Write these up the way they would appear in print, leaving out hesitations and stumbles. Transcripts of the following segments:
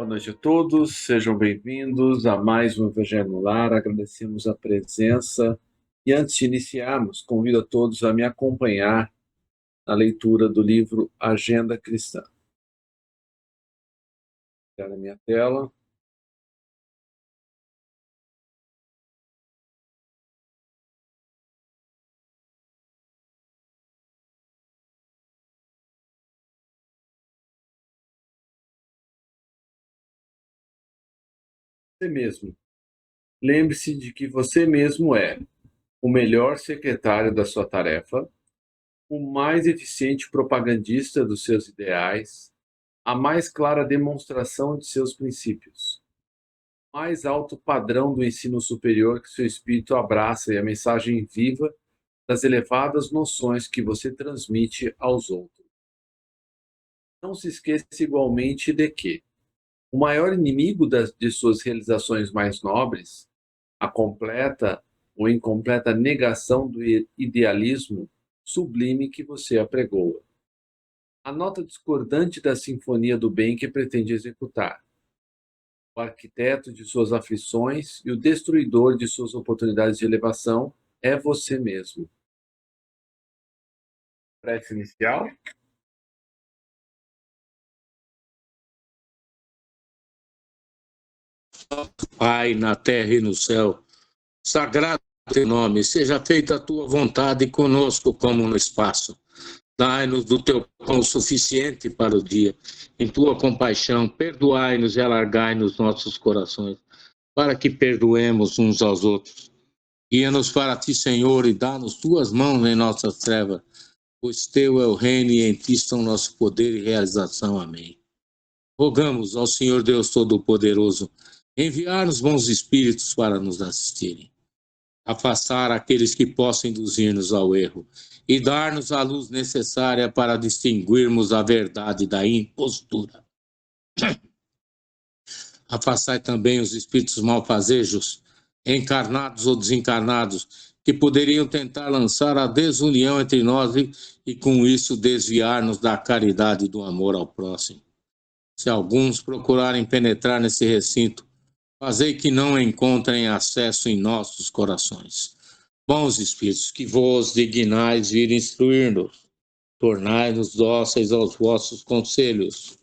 Boa noite a todos, sejam bem-vindos a mais um Evangelho no Lar. Agradecemos a presença e antes de iniciarmos, convido a todos a me acompanhar na leitura do livro Agenda Cristã. Vou na minha tela. Você mesmo. Lembre-se de que você mesmo é o melhor secretário da sua tarefa, o mais eficiente propagandista dos seus ideais, a mais clara demonstração de seus princípios, o mais alto padrão do ensino superior que seu espírito abraça e a mensagem viva das elevadas noções que você transmite aos outros. Não se esqueça igualmente de que o maior inimigo de suas realizações mais nobres, a completa ou incompleta negação do idealismo sublime que você apregoa. A nota discordante da sinfonia do bem que pretende executar. O arquiteto de suas aflições e o destruidor de suas oportunidades de elevação é você mesmo. Prece inicial. Pai, na terra e no céu, sagrado é o teu nome, seja feita a tua vontade conosco como no espaço. Dai-nos do teu pão suficiente para o dia. Em tua compaixão, perdoai-nos e alargai-nos nossos corações, para que perdoemos uns aos outros. Guia-nos para ti, Senhor, e dá-nos tuas mãos em nossas trevas, pois teu é o reino e em ti estão nosso poder e realização. Amém. Rogamos ao Senhor Deus Todo-Poderoso enviar-nos bons espíritos para nos assistirem, afastar aqueles que possam induzir-nos ao erro e dar-nos a luz necessária para distinguirmos a verdade da impostura. Afastai também os espíritos malfazejos, encarnados ou desencarnados, que poderiam tentar lançar a desunião entre nós e com isso desviar-nos da caridade e do amor ao próximo. Se alguns procurarem penetrar nesse recinto, fazei que não encontrem acesso em nossos corações. Bons espíritos, que vos dignais vir instruir-nos, tornai-nos dóceis aos vossos conselhos.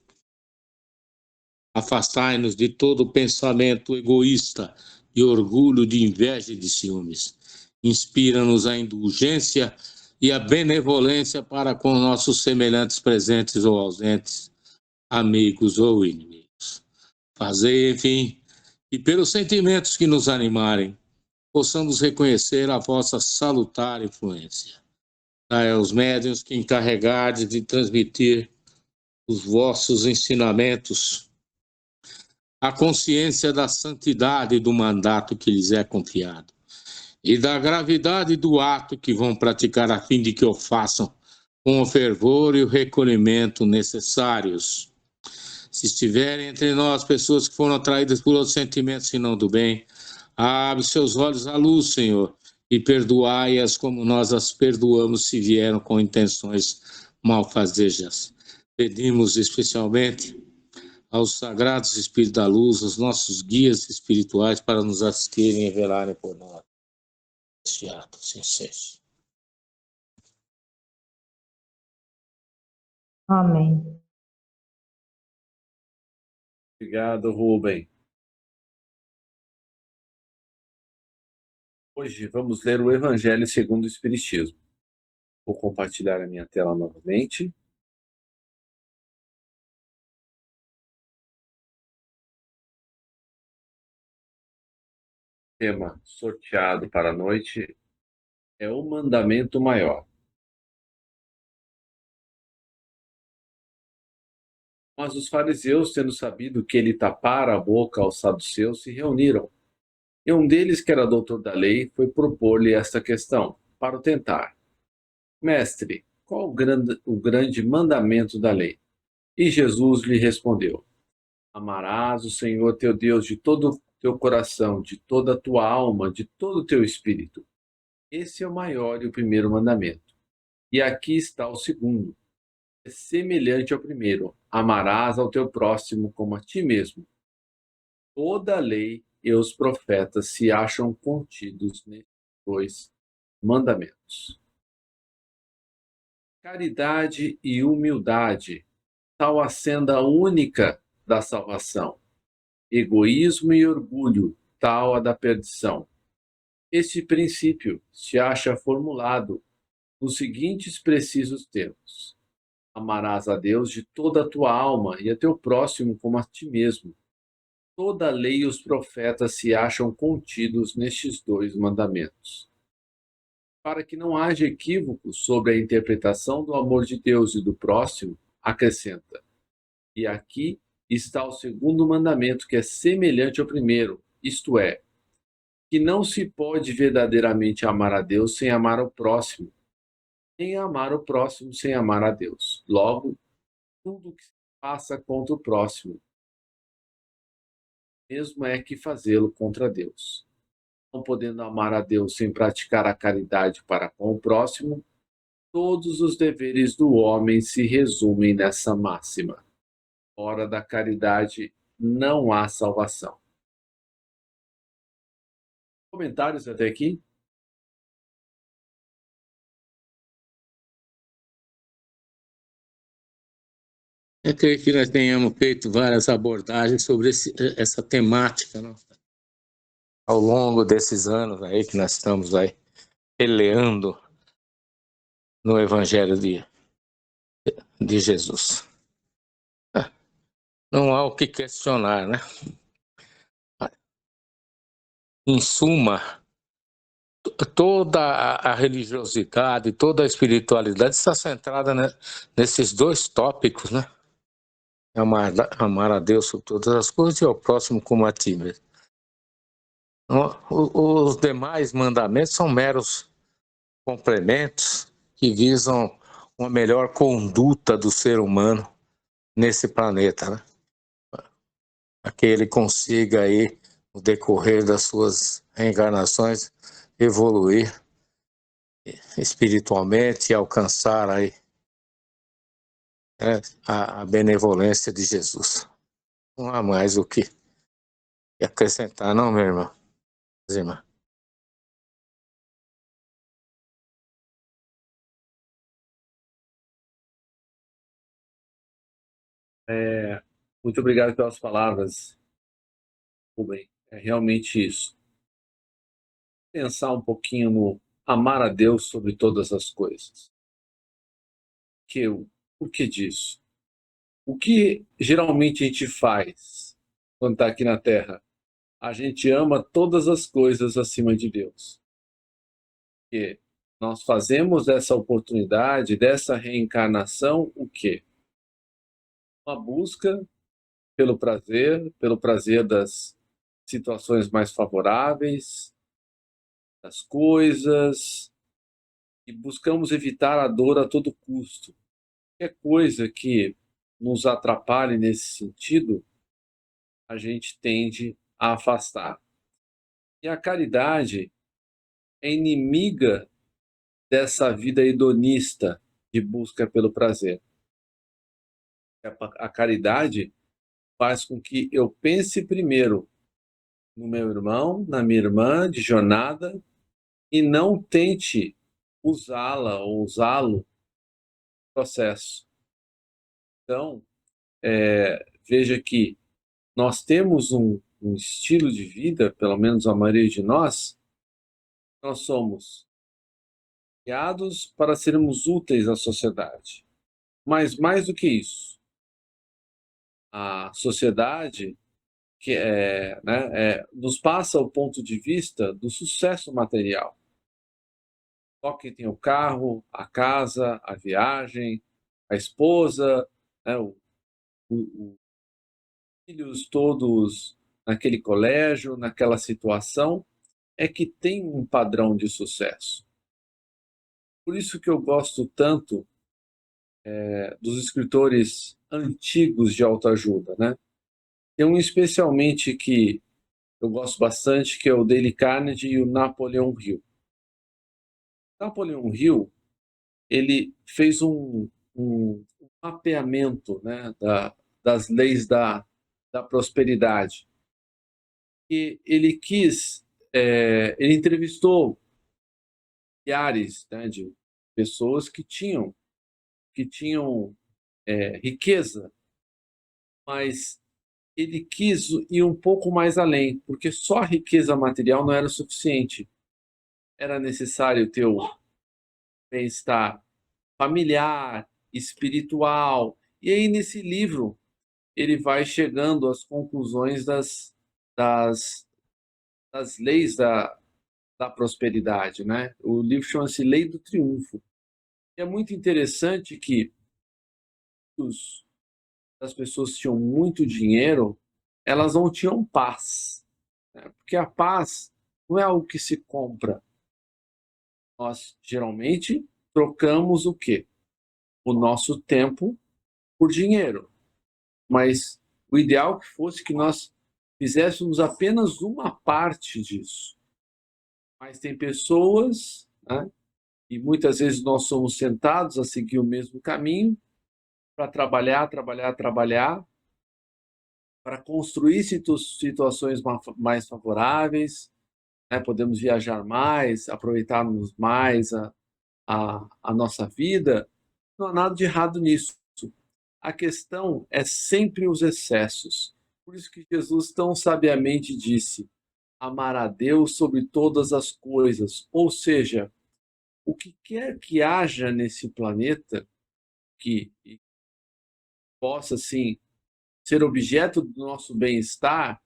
Afastai-nos de todo pensamento egoísta, de orgulho, de inveja e de ciúmes. Inspira-nos a indulgência e a benevolência para com nossos semelhantes presentes ou ausentes, amigos ou inimigos. Fazei, enfim, e pelos sentimentos que nos animarem, possamos reconhecer a vossa salutar influência. Dai aos médiuns que encarregardes de transmitir os vossos ensinamentos a consciência da santidade do mandato que lhes é confiado e da gravidade do ato que vão praticar a fim de que o façam com o fervor e o recolhimento necessários. Se estiverem entre nós pessoas que foram atraídas por outros sentimentos e não do bem, abre seus olhos à luz, Senhor, e perdoai-as como nós as perdoamos se vieram com intenções malfazejas. Pedimos especialmente aos sagrados Espíritos da Luz, os nossos guias espirituais, para nos assistirem e velarem por nós. Este ato sem cesse. Amém. Obrigado, Rubem. Hoje vamos ler o Evangelho segundo o Espiritismo. Vou compartilhar a minha tela novamente. O tema sorteado para a noite é o mandamento maior. Mas os fariseus, tendo sabido que ele tapara a boca aos saduceus, se reuniram. E um deles, que era doutor da lei, foi propor-lhe esta questão, para o tentar. Mestre, qual o grande mandamento da lei? E Jesus lhe respondeu: Amarás o Senhor teu Deus de todo o teu coração, de toda a tua alma, de todo o teu espírito. Esse é o maior e o primeiro mandamento. E aqui está o segundo. É semelhante ao primeiro. Amarás ao teu próximo como a ti mesmo. Toda a lei e os profetas se acham contidos nesses dois mandamentos. Caridade e humildade, tal a senda única da salvação. Egoísmo e orgulho, tal a da perdição. Este princípio se acha formulado nos seguintes precisos termos: amarás a Deus de toda a tua alma e a teu próximo como a ti mesmo. Toda a lei e os profetas se acham contidos nestes dois mandamentos. Para que não haja equívoco sobre a interpretação do amor de Deus e do próximo, acrescenta: e aqui está o segundo mandamento, que é semelhante ao primeiro, isto é, que não se pode verdadeiramente amar a Deus sem amar o próximo, nem amar o próximo sem amar a Deus. Logo, tudo que se passa contra o próximo, mesmo é que fazê-lo contra Deus. Não podendo amar a Deus sem praticar a caridade para com o próximo, todos os deveres do homem se resumem nessa máxima: fora da caridade não há salvação. Comentários até aqui? Eu creio que nós tenhamos feito várias abordagens sobre essa temática, né? Ao longo desses anos aí que nós estamos aí peleando no Evangelho de Jesus. Não há o que questionar, né? Em suma, toda a religiosidade, toda a espiritualidade está centrada nesses dois tópicos, né? Amar a Deus sobre todas as coisas e ao próximo como a ti mesmo. Os demais mandamentos são meros complementos que visam uma melhor conduta do ser humano nesse planeta, né? Para que ele consiga aí, no decorrer das suas reencarnações, evoluir espiritualmente e alcançar aí, né, a benevolência de Jesus. Não há mais o que acrescentar, não, meu irmão? Irmã. Muito obrigado pelas palavras, Rubem. É realmente isso. Pensar um pouquinho no amar a Deus sobre todas as coisas. O que disso? O que geralmente a gente faz quando está aqui na Terra? A gente ama todas as coisas acima de Deus. Porque nós fazemos dessa oportunidade, dessa reencarnação, o quê? Uma busca pelo prazer das situações mais favoráveis, das coisas, e buscamos evitar a dor a todo custo. Qualquer coisa que nos atrapalhe nesse sentido, a gente tende a afastar. E a caridade é inimiga dessa vida hedonista de busca pelo prazer. A caridade faz com que eu pense primeiro no meu irmão, na minha irmã de jornada, e não tente usá-la ou usá-lo no processo. Então, veja que nós temos um estilo de vida, pelo menos a maioria de nós somos criados para sermos úteis à sociedade. Mas mais do que isso, a sociedade nos passa o ponto de vista do sucesso material. Só quem tem o carro, a casa, a viagem, a esposa, né, os filhos todos naquele colégio, naquela situação, é que tem um padrão de sucesso. Por isso que eu gosto tanto dos escritores antigos de autoajuda, né? Tem um especialmente que eu gosto bastante, que é o Dale Carnegie e o Napoleão Hill. Napoleão Hill, ele fez um mapeamento, né, das leis da prosperidade. E ele ele entrevistou milhares, né, de pessoas que tinham riqueza, mas ele quis ir um pouco mais além, porque só a riqueza material não era o suficiente. Era necessário ter o bem-estar familiar, espiritual. E aí, nesse livro, ele vai chegando às conclusões das, das leis da prosperidade, né? O livro chama-se Lei do Triunfo. E é muito interessante que as pessoas que tinham muito dinheiro, elas não tinham paz, né? Porque a paz não é algo que se compra. Nós, geralmente, trocamos o quê? O nosso tempo por dinheiro. Mas o ideal que fosse que nós fizéssemos apenas uma parte disso. Mas tem pessoas, né, e muitas vezes nós somos tentados a seguir o mesmo caminho para trabalhar, trabalhar, trabalhar, para construir situações mais favoráveis, né? Podemos viajar mais, aproveitarmos mais a nossa vida. Não há nada de errado nisso. A questão é sempre os excessos. Por isso que Jesus tão sabiamente disse: amar a Deus sobre todas as coisas. Ou seja, o que quer que haja nesse planeta que possa, assim, ser objeto do nosso bem-estar,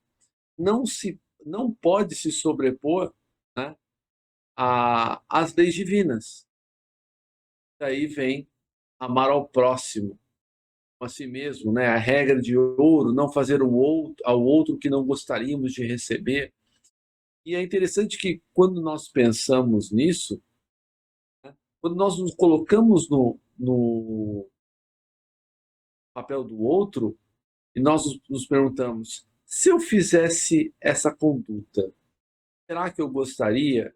não pode se sobrepor, né, às leis divinas. Daí vem amar ao próximo, a si mesmo, né? A regra de ouro, não fazer ao outro o que não gostaríamos de receber. E é interessante que quando nós pensamos nisso, né, quando nós nos colocamos no papel do outro e nós nos perguntamos: se eu fizesse essa conduta, será que eu gostaria?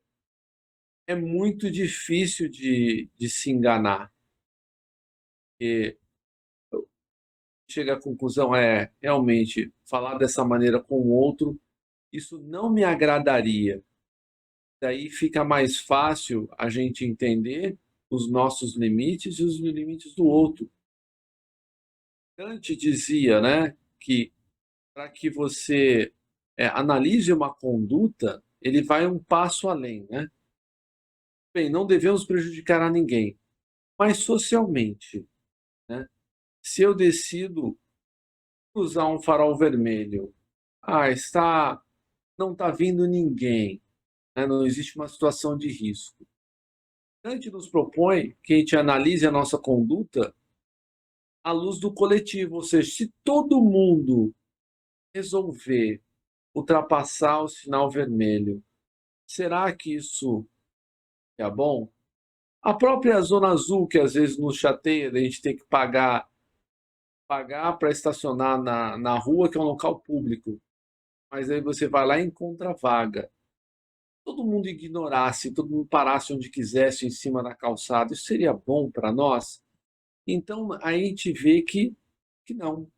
É muito difícil de se enganar. E chega à conclusão, realmente, falar dessa maneira com o outro, isso não me agradaria. Daí fica mais fácil a gente entender os nossos limites e os limites do outro. Kant dizia, né, que para que você analise uma conduta, ele vai um passo além, né? Bem, não devemos prejudicar a ninguém, mas socialmente, né? Se eu decido usar um farol vermelho, não está vindo ninguém, né? Não existe uma situação de risco. Kant nos propõe que a gente analise a nossa conduta à luz do coletivo, ou seja, se todo mundo resolver ultrapassar o sinal vermelho, será que isso é bom? A própria Zona Azul, que às vezes nos chateia, a gente tem que pagar para estacionar na rua, que é um local público. Mas aí você vai lá e encontra vaga. Todo mundo ignorasse, todo mundo parasse onde quisesse, em cima da calçada, isso seria bom para nós? Então, aí a gente vê que não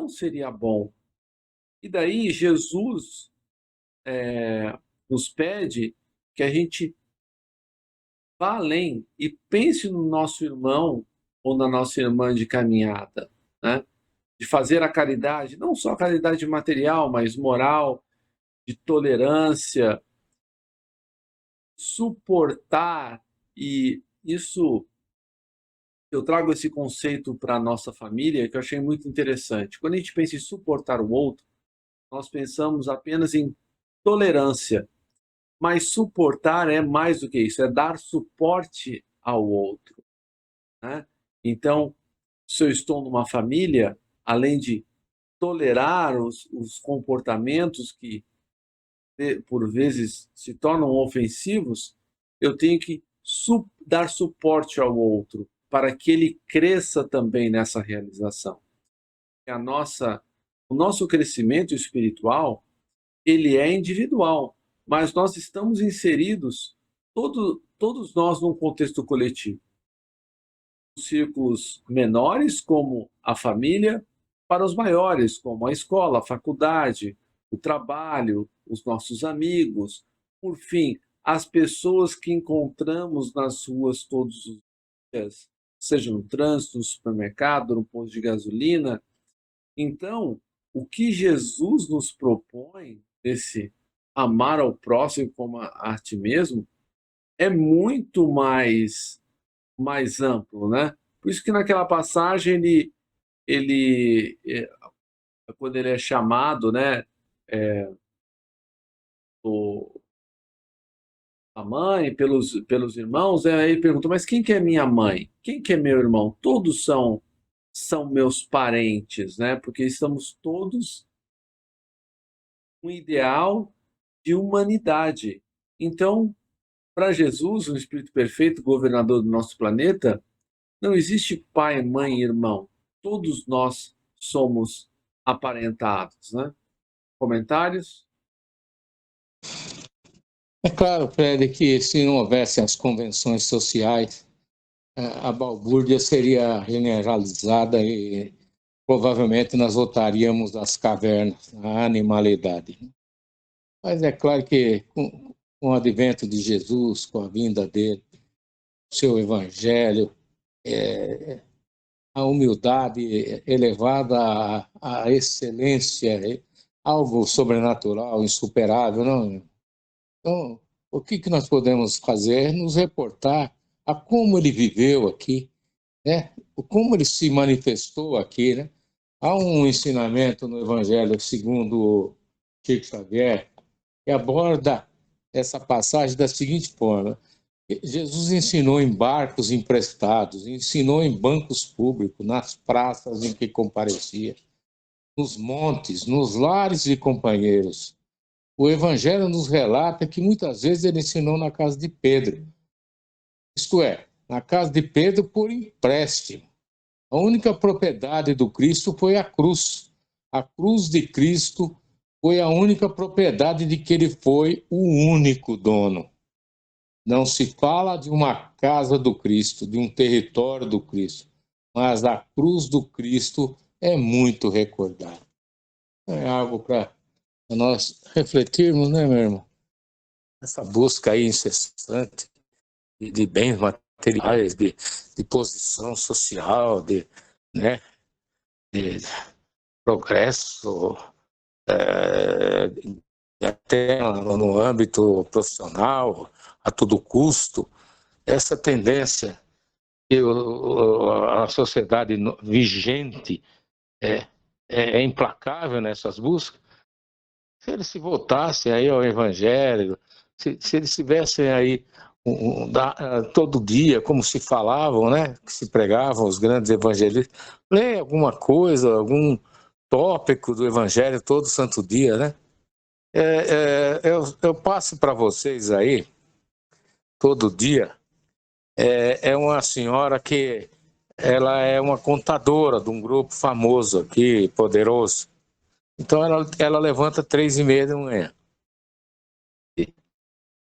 seria bom. E daí Jesus nos pede que a gente vá além e pense no nosso irmão ou na nossa irmã de caminhada, né? De fazer a caridade, não só a caridade material, mas moral, de tolerância, suportar. E isso, eu trago esse conceito para a nossa família que eu achei muito interessante. Quando a gente pensa em suportar o outro, nós pensamos apenas em tolerância, mas suportar é mais do que isso, é dar suporte ao outro, né? Então, se eu estou numa família, além de tolerar os comportamentos que por vezes se tornam ofensivos, eu tenho que dar suporte ao outro para que ele cresça também nessa realização. O nosso crescimento espiritual, ele é individual, mas nós estamos inseridos, todos nós, num contexto coletivo. Círculos menores, como a família, para os maiores, como a escola, a faculdade, o trabalho, os nossos amigos, por fim, as pessoas que encontramos nas ruas todos os dias, seja no trânsito, no supermercado, no posto de gasolina. Então, o que Jesus nos propõe, esse amar ao próximo como a ti mesmo, é muito mais amplo, né? Por isso que naquela passagem quando ele é chamado, né, o, a mãe pelos irmãos, aí ele pergunta, mas quem que é minha mãe? Quem que é meu irmão? Todos são meus parentes, né? Porque estamos todos um ideal de humanidade. Então, para Jesus, um espírito perfeito, governador do nosso planeta, não existe pai, mãe, irmão. Todos nós somos aparentados, né? Comentários? É claro, Fred, que se não houvesse as convenções sociais, a balbúrdia seria generalizada e provavelmente nós voltaríamos das cavernas, à animalidade. Mas é claro que com o advento de Jesus, com a vinda dele, seu evangelho, a humildade elevada à excelência, algo sobrenatural, insuperável, não? Então, o que nós podemos fazer é nos reportar a como ele viveu aqui, né? Como ele se manifestou aqui, né? Há um ensinamento no Evangelho segundo Chico Xavier que aborda essa passagem da seguinte forma: Jesus ensinou em barcos emprestados, ensinou em bancos públicos, nas praças em que comparecia, nos montes, nos lares de companheiros. O Evangelho nos relata que muitas vezes ele ensinou na casa de Pedro, isto é, na casa de Pedro por empréstimo. A única propriedade do Cristo foi a cruz. A cruz de Cristo foi a única propriedade de que ele foi o único dono. Não se fala de uma casa do Cristo, de um território do Cristo, mas a cruz do Cristo é muito recordada. É algo para nós refletirmos, né, meu irmão? Essa busca aí incessante de bens materiais, de posição social, né, de progresso, até no âmbito profissional, a todo custo. Essa tendência que a sociedade vigente é implacável nessas buscas. Se eles se voltassem aí ao Evangelho, se eles tivessem aí todo dia, como se falavam, né, que se pregavam os grandes evangelistas, lê alguma coisa, algum tópico do Evangelho todo santo dia, né? Eu passo para vocês aí, todo dia, é uma senhora que ela é uma contadora de um grupo famoso aqui, poderoso. Então ela levanta 3h30 da manhã.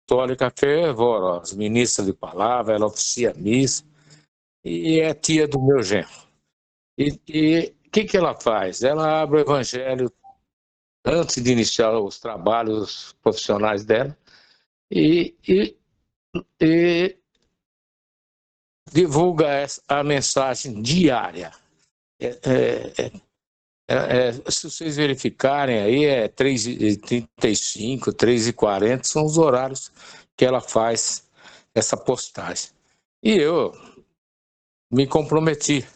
Católica fervorosa, ministra de palavra, ela oficia missa e é tia do meu genro. E o que ela faz? Ela abre o evangelho antes de iniciar os trabalhos profissionais dela e divulga a mensagem diária. Se vocês verificarem aí, 3h35, 3h40, são os horários que ela faz essa postagem. E eu me comprometi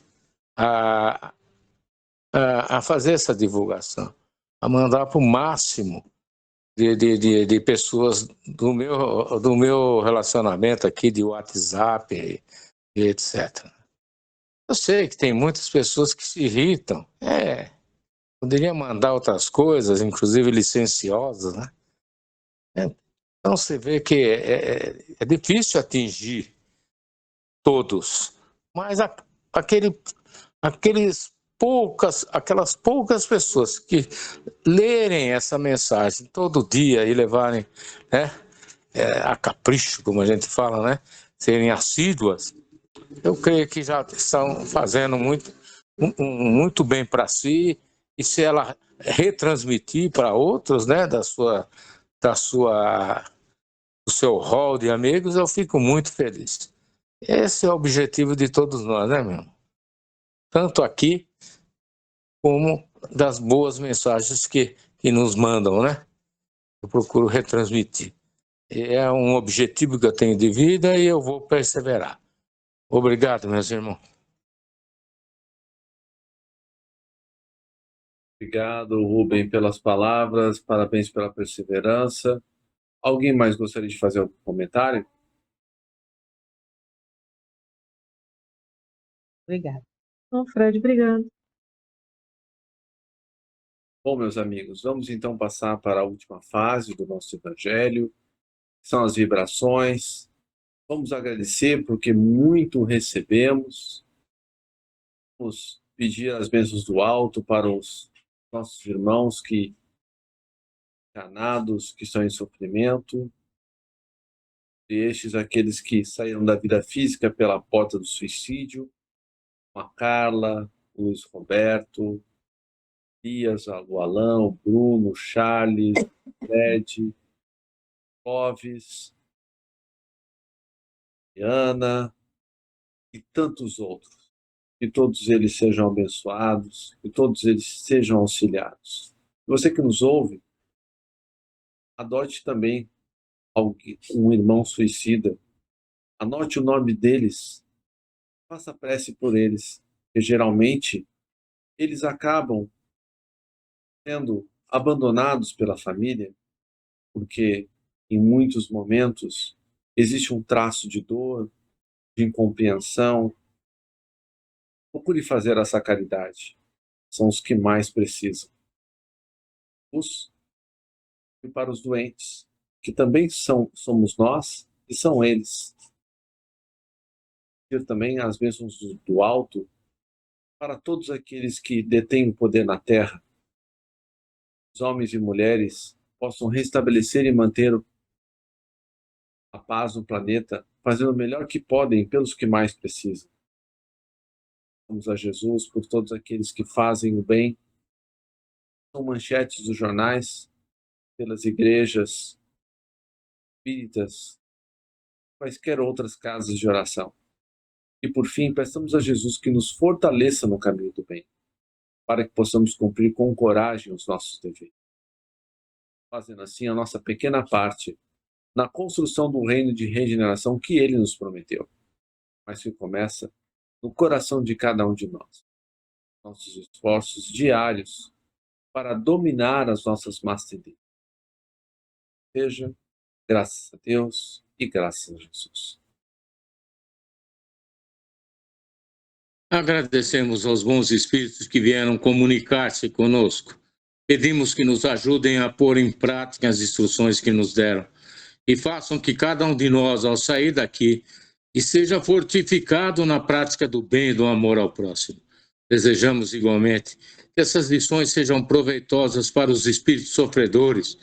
a fazer essa divulgação, a mandar para o máximo de pessoas do meu relacionamento aqui, de WhatsApp e etc. Eu sei que tem muitas pessoas que se irritam. Poderia mandar outras coisas, inclusive licenciosas, né? Então você vê que é difícil atingir todos, mas aquelas poucas pessoas que lerem essa mensagem todo dia e levarem, né, a capricho, como a gente fala, né, serem assíduas, eu creio que já estão fazendo muito bem para si e se ela retransmitir para outros, né, do seu hall de amigos, eu fico muito feliz. Esse é o objetivo de todos nós, né, meu irmão? Tanto aqui, como das boas mensagens que nos mandam, né? Eu procuro retransmitir. É um objetivo que eu tenho de vida e eu vou perseverar. Obrigado, meus irmãos. Obrigado, Rubem, pelas palavras, parabéns pela perseverança. Alguém mais gostaria de fazer algum comentário? Obrigada. Não, Fred, obrigado. Bom, meus amigos, vamos então passar para a última fase do nosso evangelho, que são as vibrações. Vamos agradecer porque muito recebemos. Vamos pedir as bênçãos do alto para os nossos irmãos que encanados, que estão em sofrimento, e estes aqueles que saíram da vida física pela porta do suicídio, a Carla, o Luiz Roberto, Dias, o Alan, o Bruno, o Charles, o Fred, Clóvis, Ana e tantos outros. Que todos eles sejam abençoados, que todos eles sejam auxiliados. Você que nos ouve, adote também um irmão suicida. Anote o nome deles, faça prece por eles, porque geralmente eles acabam sendo abandonados pela família, porque em muitos momentos existe um traço de dor, de incompreensão. Procure fazer essa caridade. São os que mais precisam. E para os doentes, que também somos nós e são eles. Pedir também as bênçãos do alto para todos aqueles que detêm o poder na terra. Os homens e mulheres possam restabelecer e manter a paz no planeta, fazendo o melhor que podem pelos que mais precisam. Vamos a Jesus por todos aqueles que fazem o bem. São manchetes dos jornais, pelas igrejas espíritas, quaisquer outras casas de oração. E por fim, peçamos a Jesus que nos fortaleça no caminho do bem, para que possamos cumprir com coragem os nossos deveres, fazendo assim a nossa pequena parte na construção do reino de regeneração que Ele nos prometeu, mas que começa no coração de cada um de nós. Nossos esforços diários para dominar as nossas más tendências. Seja, graças a Deus e graças a Jesus. Agradecemos aos bons espíritos que vieram comunicar-se conosco. Pedimos que nos ajudem a pôr em prática as instruções que nos deram e façam que cada um de nós, ao sair daqui, seja fortificado na prática do bem e do amor ao próximo. Desejamos igualmente que essas lições sejam proveitosas para os espíritos sofredores,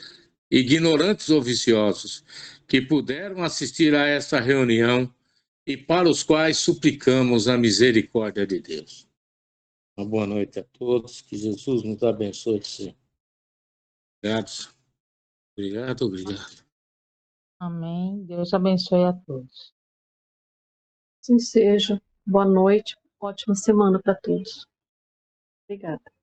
ignorantes ou viciosos, que puderam assistir a esta reunião e para os quais suplicamos a misericórdia de Deus. Uma boa noite a todos, que Jesus nos abençoe sempre. Obrigado. Obrigado, obrigado. Amém. Deus abençoe a todos. Assim seja. Boa noite. Ótima semana para todos. Obrigada.